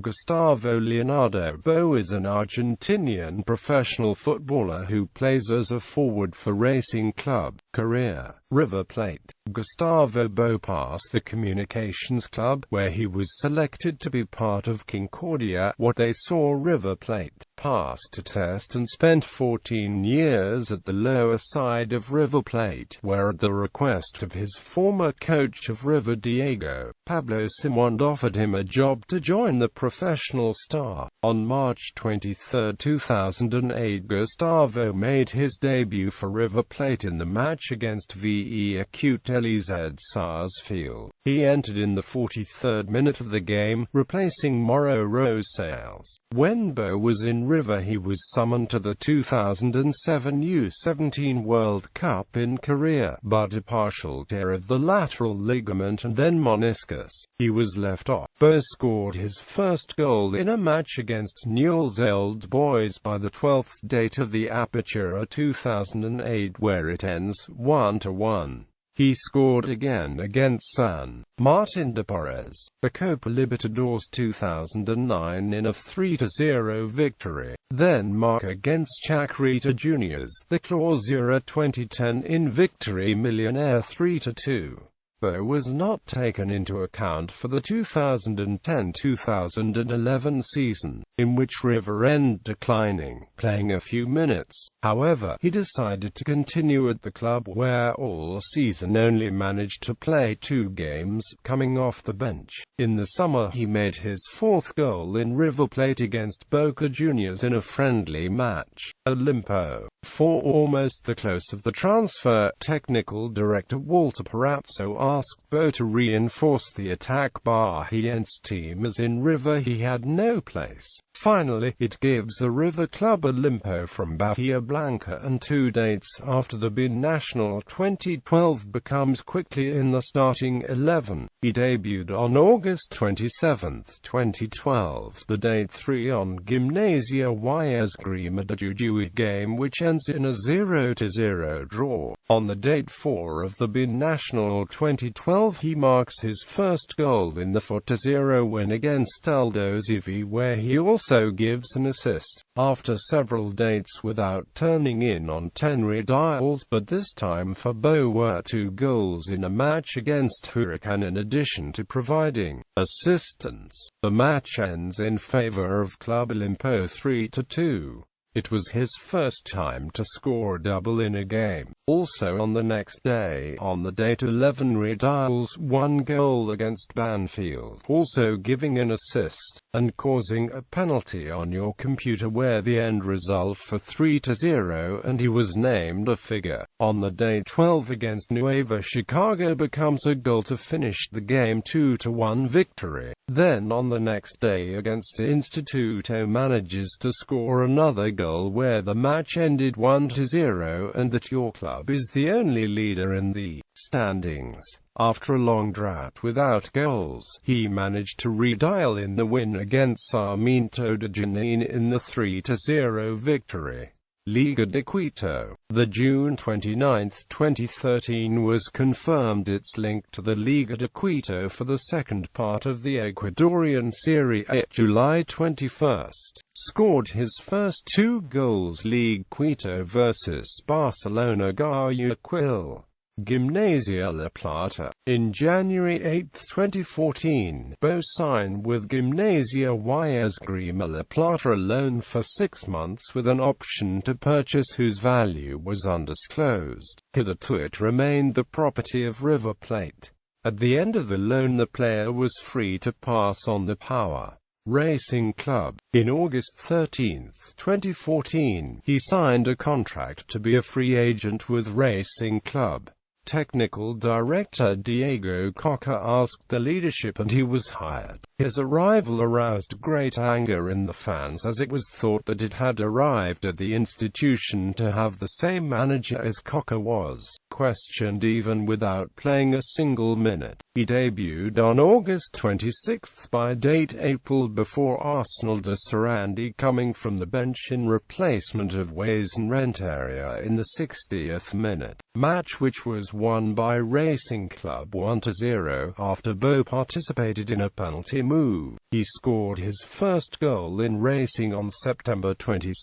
Gustavo Leonardo Bou is an Argentinian professional footballer who plays as a forward for Racing Club. Career: River Plate. Gustavo Bou passed the Communications Club, where he was selected to be part of Concordia, what they saw River Plate. Passed a test and spent 14 years at the lower side of River Plate, where at the request of his former coach of River Diego, Pablo Simond, offered him a job to join the professional star. On March 23, 2008, Gustavo made his debut for River Plate in the match against VE Acute Elized Sarsfield. He entered in the 43rd minute of the game, replacing Mauro Rosales. When Bou was in River, he was summoned to the 2007 U17 World Cup in Korea, but a partial tear of the lateral ligament and then meniscus. He was left off. Bou scored his first goal in a match against Newell's Old Boys by the 12th date of the Apertura 2008, where it ends 1-1. He scored again against San Martin de Porres, the Copa Libertadores 2009 in a 3-0 victory. Then mark against Chacarita Juniors, the Clausura 2010 in victory Millionaire 3-2. Bou was not taken into account for the 2010-2011 season, in which River ended declining, playing a few minutes. However, he decided to continue at the club, where all season only managed to play 2 games, coming off the bench. In the summer, he made his 4th goal in River Plate against Boca Juniors in a friendly match. Olimpo. For almost the close of the transfer, technical director Walter Perazzo asked Bou to reinforce the attack. Bahiense team, as in River he had no place. Finally, it gives a River club Olimpo from Bahia Blanca, and 2 dates after the Binacional 2012 becomes quickly in the starting 11. He debuted on August 27, 2012, the date 3 on Gimnasia y Esgrima de Jujuy game, which ends in a 0-0 draw. On the date 4 of the Binacional 2012, he marks his first goal in the 4-0 win against Aldo Zivi, where he also gives an assist. After several dates without turning in on 10 redials, but this time for Bou were 2 goals in a match against Huracan in addition to providing assistance. The match ends in favor of Club Olimpo 3-2. It was his first time to score a double in a game. Also on the next day, on the date 11 redials, 1 goal against Banfield, also giving an assist, and causing a penalty on your computer where the end result for 3-0, and he was named a figure. On the date 12 against Nueva Chicago becomes a goal to finish the game 2-1 victory. Then on the next day against Instituto manages to score another goal where the match ended 1-0, and that your club is the only leader in the standings. After a long drought without goals, he managed to redial in the win against Sarmiento de Junín in the 3-0 victory. Liga de Quito. The June 29, 2013 was confirmed its link to the Liga de Quito for the second part of the Ecuadorian Serie A. July 21. Scored his first 2 goals Liga Quito vs Barcelona Guayaquil. Gimnasia La Plata. In January 8, 2014, Bou signed with Gimnasia y Esgrima La Plata alone for 6 months with an option to purchase whose value was undisclosed. Hitherto it remained the property of River Plate. At the end of the loan, the player was free to pass on the Power Racing Club. In August 13, 2014, he signed a contract to be a free agent with Racing Club. Technical director Diego Coca asked the leadership and he was hired. His arrival aroused great anger in the fans, as it was thought that it had arrived at the institution to have the same manager as Coca was. questioned even without playing a single minute. He debuted on August 26 by date April before Arsenal de Sarandi coming from the bench in replacement of Weisman Renteria in the 60th minute. Match which was won by Racing Club 1-0 after Bou participated in a penalty move. He scored his first goal in Racing on September 22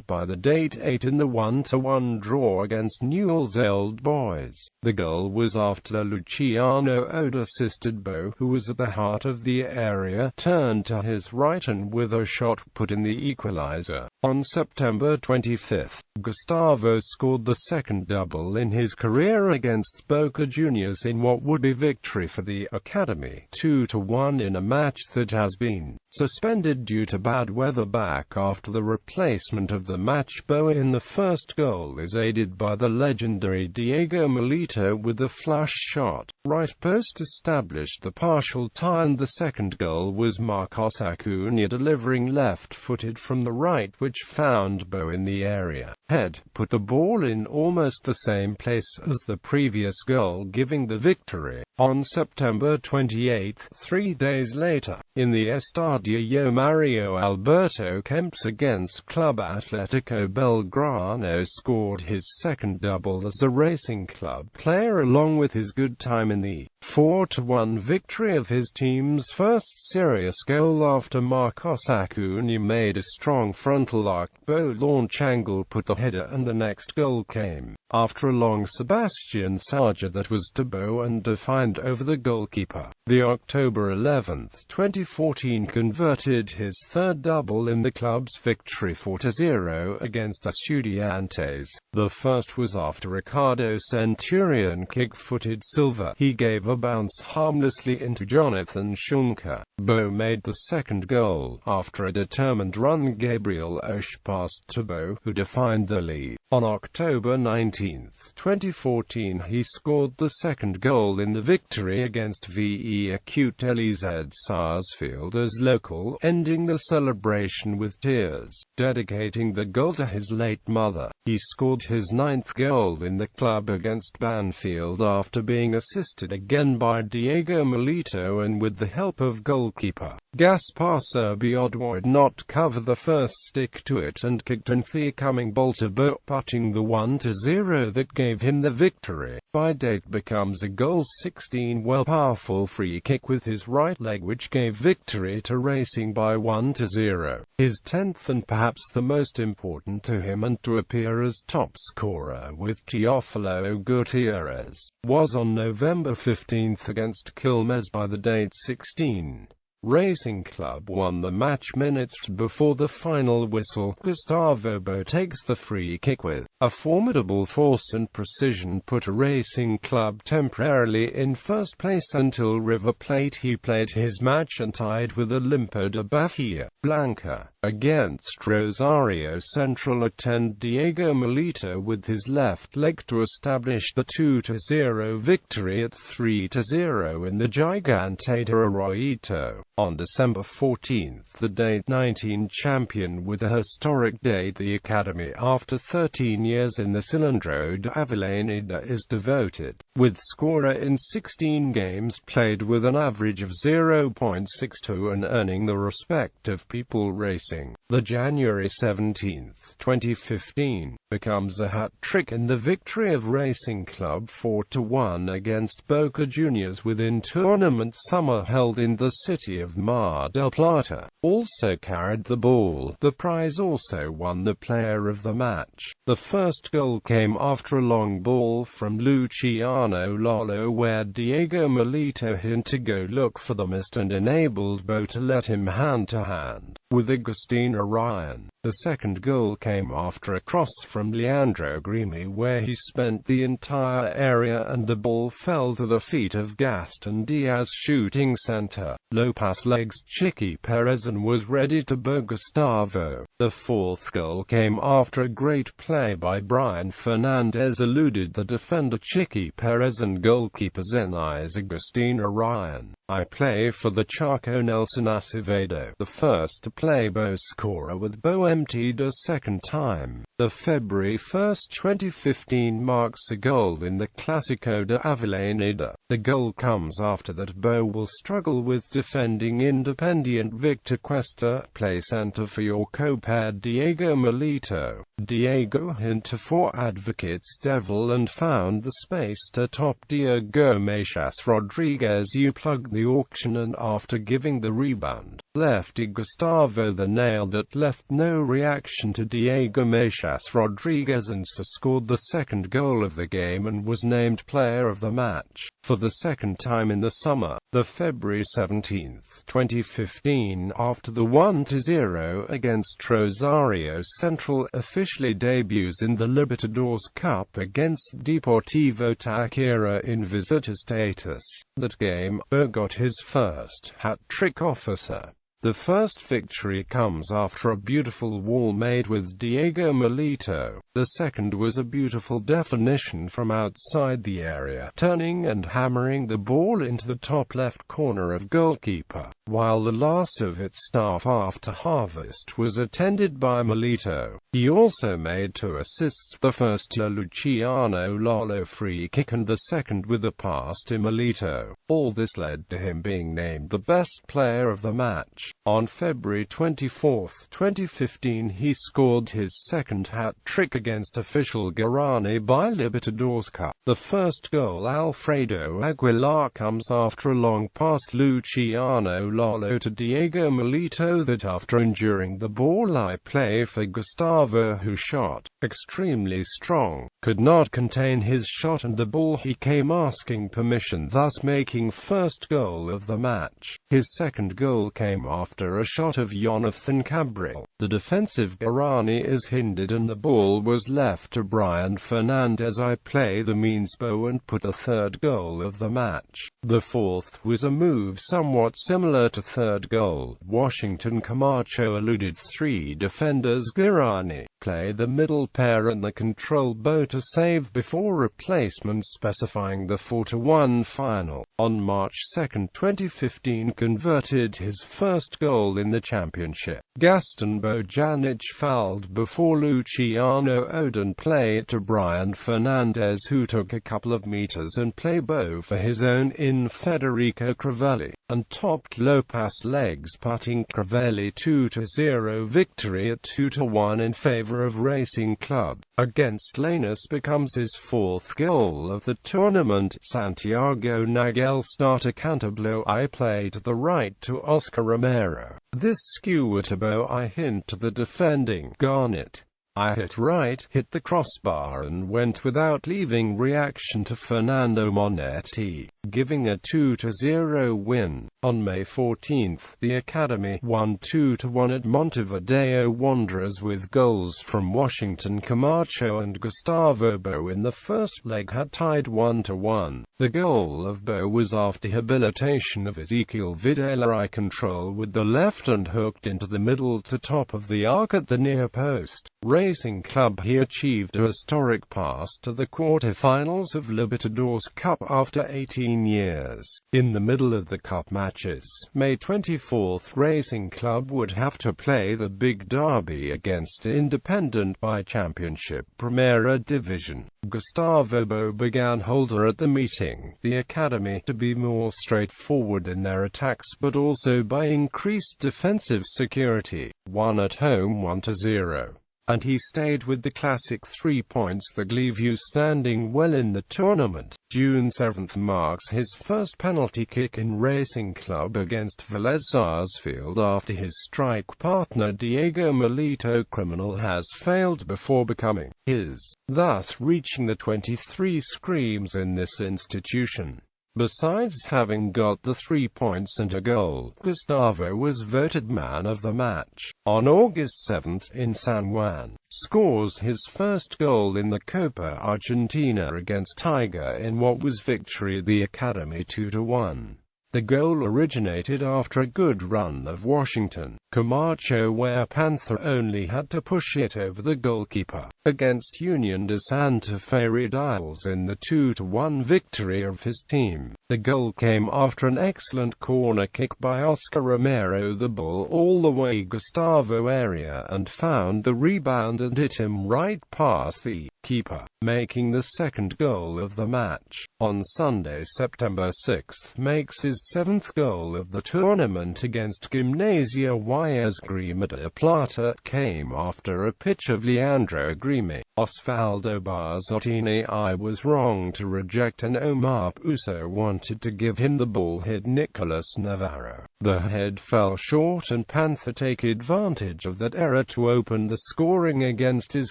by the date 8 in the 1-1 draw against Newell's Old Boys. The goal was after Luciano Oda assisted Bou, who was at the heart of the area, turned to his right and with a shot put in the equalizer. On September 25, Gustavo scored the second double in his career against Boca Juniors in what would be victory for the Academy, 2-1 in a match that has been suspended due to bad weather. Back after the replacement of the match, Bou in the first goal is aided by the legendary Diego Milito with a flush shot. Right post established the partial tie, and the second goal was Marcos Acuna delivering left-footed from the right, which found Bou in the area. Head put the ball in almost the same place as the previous goal, giving the victory. On September 28, 3 days later, in the Estadio Mario Alberto Kempes against Club Atlético Belgrano, scored his second double as a Racing Club player along with his good time in the 4-1 victory of his team's first serious goal after Marcos Acuna made a strong frontal arc Bou launch angle put the header, and the next goal came after a long Sebastian Saja that was to Bou and defined over the goalkeeper. The October 11, 2014 converted his third double in the club's victory 4-0 against Estudiantes. The first was after Ricardo Centurion kick-footed Silva. He gave a bounce harmlessly into Jonathan Schunke. Bou made the second goal after a determined run Gabriel Osh passed to Bou, who defined the lead. On October 19, 2014 he scored the second goal in the victory against VE Acute LZ Sarsfield as local, ending the celebration with tears, dedicating the goal to his late mother. He scored his 9th goal in the club against Banfield after being assisted again by Diego Milito and with the help of goalkeeper Gaspar Serbio did not cover the first stick to it and kicked in the coming ball to Bou, putting the 1-0 that gave him the victory. By date becomes a goal 16 well powerful free kick with his right leg which gave victory to Racing by 1-0. His 10th and perhaps the most important to him, and to appear as top scorer with Teofilo Gutierrez, was on November 15 against Quilmes by the date 16. Racing Club won the match minutes before the final whistle. Gustavo Bou takes the free kick with a formidable force and precision, put a Racing Club temporarily in first place until River Plate. He played his match and tied with Olimpo de Bahia Blanca against Rosario Central. Attend Diego Milito with his left leg to establish the 2-0 victory at 3-0 in the Gigante de Arroyito. On December 14, the date 19 champion with a historic date, the Academy, after 13 years in the Cilindro de Avellaneda, is devoted, with scorer in 16 games played with an average of 0.62 and earning the respect of people racing. The January 17, 2015, becomes a hat-trick in the victory of Racing Club 4-1 against Boca Juniors within tournament summer held in the city of Mar del Plata. Also carried the ball. The prize also won the player of the match. The first goal came after a long ball from Luciano Lolo where Diego Milito hit to go look for the mist and enabled Bou to let him hand-to-hand with Agustina Ryan. The second goal came after a cross from Leandro Grimi where he spent the entire area and the ball fell to the feet of Gaston Diaz shooting center. Lopez pass legs Chiqui Perez and was ready to bow Gustavo. The fourth goal came after a great play by Brian Fernandez eluded the defender Chiqui Perez and goalkeeper Zenais Agustina Ryan. I play for the Chaco Nelson Acevedo, the first to play Bou scorer with Bou emptied a second time. The February 1, 2015 marks a goal in the Clásico de Avellaneda. The goal comes after that Bou will struggle with defending Independiente Victor Cuesta, play centre for your co-pair Diego Milito. Diego hinted for Advocates Devil and found the space to top Diego Meixas Rodriguez who plugged the auction and after giving the rebound, lefty Gustavo the nail that left no reaction to Diego Meixas Rodriguez and scored the second goal of the game and was named player of the match. For the second time in the summer, the February 17, 2015, after the 1-0 against Rosario Central officially debuts in the Libertadores Cup against Deportivo Táchira in visitor status. That game, Bou got his first hat-trick officer. The first victory comes after a beautiful wall made with Diego Milito. The second was a beautiful definition from outside the area, turning and hammering the ball into the top left corner of goalkeeper, while the last of its staff after harvest was attended by Milito. He also made 2 assists, the first to Luciano Lalo free kick and the second with a pass to Milito. All this led to him being named the best player of the match. On February 24, 2015 he scored his second hat-trick against official Guarani by Libertadores Cup. The first goal Alfredo Aguilar comes after a long pass Luciano Lalo to Diego Milito that after enduring the ball I play for Gustavo who shot extremely strong, could not contain his shot and the ball he came asking permission thus making first goal of the match. His second goal came after a shot of Jonathan Cabral. The defensive Guarani is hindered and the ball was left to Brian Fernandez. I play the means Bou and put the third goal of the match. The fourth was a move somewhat similar to third goal. Washington Camacho eluded 3 defenders Guarani, play the middle pair and the control Bou to save before replacement specifying the 4-1 final. On March 2, 2015 converted his first goal in the championship. Gaston Bojanic fouled before Luciano Odin played to Brian Fernandez who took a couple of meters and played Bou for his own in Federico Crivelli, and topped low pass legs putting Crivelli 2-0 victory at 2-1 in favor of Racing Club. Against Lanús becomes his 4th goal of the tournament. Santiago Nagel starter counter blow I play to the right to Oscar Romero. This skewer to Bou I hint to the defending Garnet. I hit right, hit the crossbar and went without leaving reaction to Fernando Monetti, giving a 2-0 win. On May 14, the Academy won 2-1 at Montevideo Wanderers with goals from Washington Camacho and Gustavo Bou in the first leg had tied 1-1. The goal of Bou was after habilitation of Ezequiel Videla. I control with the left and hooked into the middle to top of the arc at the near post. Racing Club he achieved a historic pass to the quarter-finals of Libertadores Cup after 18 years. In the middle of the cup matches, May 24, Racing Club would have to play the big derby against Independent by Championship Primera Division. Gustavo Bou began holder at the meeting, the Academy, to be more straightforward in their attacks but also by increased defensive security. 1 at home 1-0. And he stayed with the classic 3 points that leave you standing well in the tournament. June 7 marks his first penalty kick in Racing Club against Vélez Sarsfield after his strike partner Diego Milito criminal has failed before becoming his, thus reaching the 23 screams in this institution. Besides having got the 3 points and a goal, Gustavo was voted man of the match. On August 7 in San Juan, scores his first goal in the Copa Argentina against Tiger in what was victory the Academy 2-1. The goal originated after a good run of Washington Camacho where Panther only had to push it over the goalkeeper, against Union de Santa Fe Red Isles in the 2-1 victory of his team. The goal came after an excellent corner kick by Oscar Romero. The ball all the way Gustavo area and found the rebound and hit him right past the keeper, making the second goal of the match. On Sunday, September 6, makes his 7th goal of the tournament against Gimnasia y Esgrima de Plata. Came after a pitch of Leandro Grimi. Osvaldo Barzottini. I was wrong to reject and Omar Puso wanted to give him the ball. Hit Nicolas Navarro. The head fell short and Panther take advantage of that error to open the scoring against his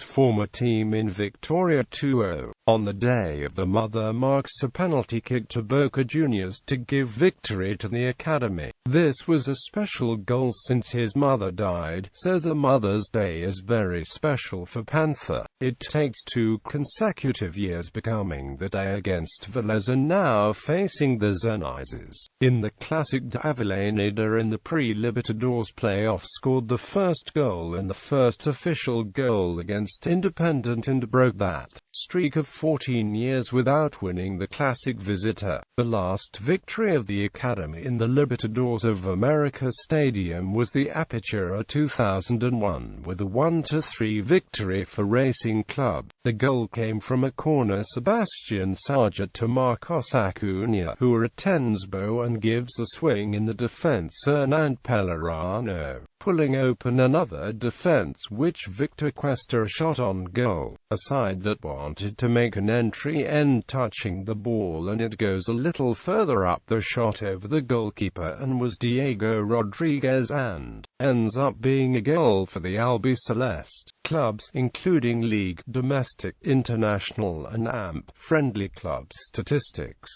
former team in Victoria 2-0. On the day of the mother marks a penalty kick to Boca Juniors to give victory to the academy. This was a special goal since his mother died, so the Mother's Day is very special for Panther. It takes 2 consecutive years, becoming the day against Vélez and now facing the Zenizes. In the Classic de Avellaneda in the Pre-Libertadores playoff, scored the first goal and the first official goal against Independent and broke that streak of 14 years without winning the Classic visitor. The last victory of the academy in the Libertadores of America Stadium was the Apertura 2001 with a 1-3 victory for Racing Club. The goal came from a corner. Sebastian Sargent to Marcos Acuna, who attends Bou and gives a swing in the defense. Hernán Pellerano, pulling open another defense which Victor Cuesta shot on goal. A side that wanted to make an entry end touching the ball and it goes a little further up the shot over the goalkeeper and was Diego Rodriguez and ends up being a goal for the Albiceleste. Clubs, including league, domestic, international and AMP friendly club statistics.